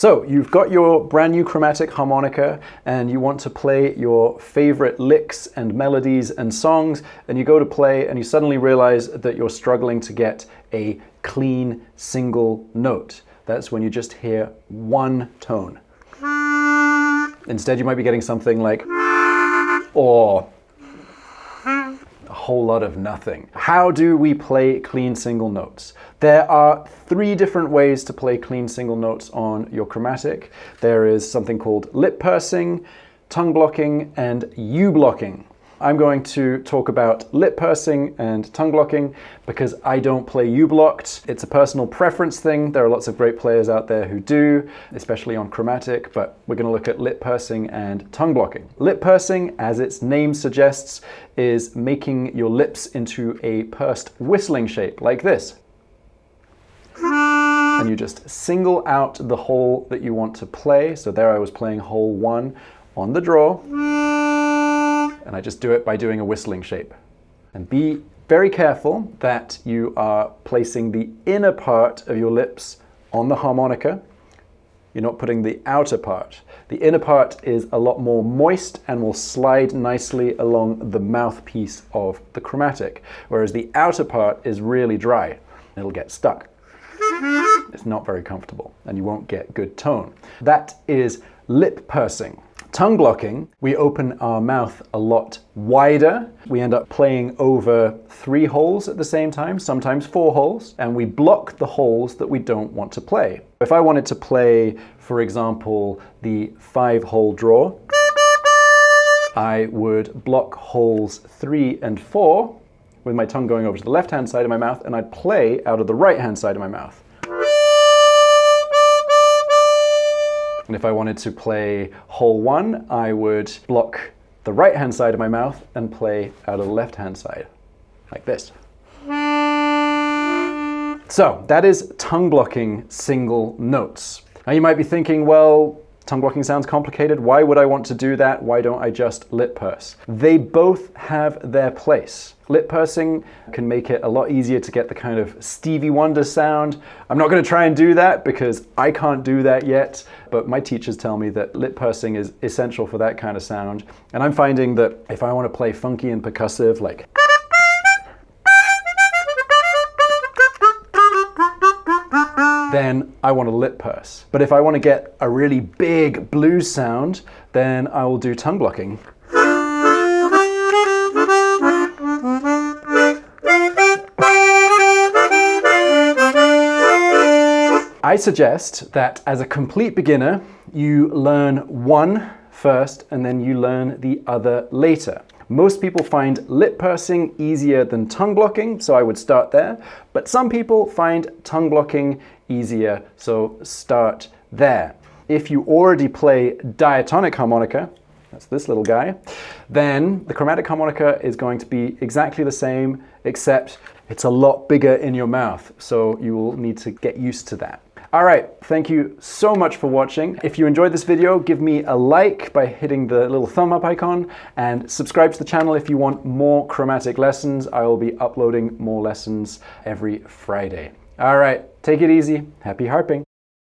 So you've got your brand new chromatic harmonica and you want to play your favorite licks and melodies and songs, and you go to play and you suddenly realize that you're struggling to get a clean single note. That's when you just hear one tone. Instead, you might be getting something like, or a whole lot of nothing. How do we play clean single notes? There are 3 different ways to play clean single notes on your chromatic. There is something called lip pursing, tongue blocking, and U-blocking. I'm going to talk about lip pursing and tongue blocking because I don't play U-blocked. It's a personal preference thing. There are lots of great players out there who do, especially on chromatic, but we're going to look at lip pursing and tongue blocking. Lip pursing, as its name suggests, is making your lips into a pursed whistling shape like this. And you just single out the hole that you want to play. So there I was playing hole 1 on the draw. And I just do it by doing a whistling shape. And be very careful that you are placing the inner part of your lips on the harmonica. You're not putting the outer part. The inner part is a lot more moist and will slide nicely along the mouthpiece of the chromatic, whereas the outer part is really dry. It'll get stuck. It's not very comfortable and you won't get good tone. That is lip pursing. Tongue blocking, we open our mouth a lot wider. We end up playing over 3 holes at the same time, sometimes 4 holes, and we block the holes that we don't want to play. If I wanted to play, for example, the 5-hole draw, I would block holes 3 and 4 with my tongue going over to the left-hand side of my mouth, and I'd play out of the right-hand side of my mouth. And if I wanted to play hole 1, I would block the right-hand side of my mouth and play out of the left-hand side, like this. So that is tongue blocking single notes. Now you might be thinking, well, tongue blocking sounds complicated. Why would I want to do that? Why don't I just lip purse? They both have their place. Lip pursing can make it a lot easier to get the kind of Stevie Wonder sound. I'm not going to try and do that because I can't do that yet, but my teachers tell me that lip pursing is essential for that kind of sound. And I'm finding that if I want to play funky and percussive, like then I want to lip purse. But if I want to get a really big blues sound, then I will do tongue blocking. I suggest that as a complete beginner, you learn one first and then you learn the other later. Most people find lip pursing easier than tongue blocking, so I would start there. But some people find tongue blocking easier, so start there. If you already play diatonic harmonica, that's this little guy, then the chromatic harmonica is going to be exactly the same, except it's a lot bigger in your mouth, so you will need to get used to that. All right, thank you so much for watching. If you enjoyed this video, give me a like by hitting the little thumb up icon and subscribe to the channel if you want more chromatic lessons. I will be uploading more lessons every Friday. All right, take it easy. Happy harping.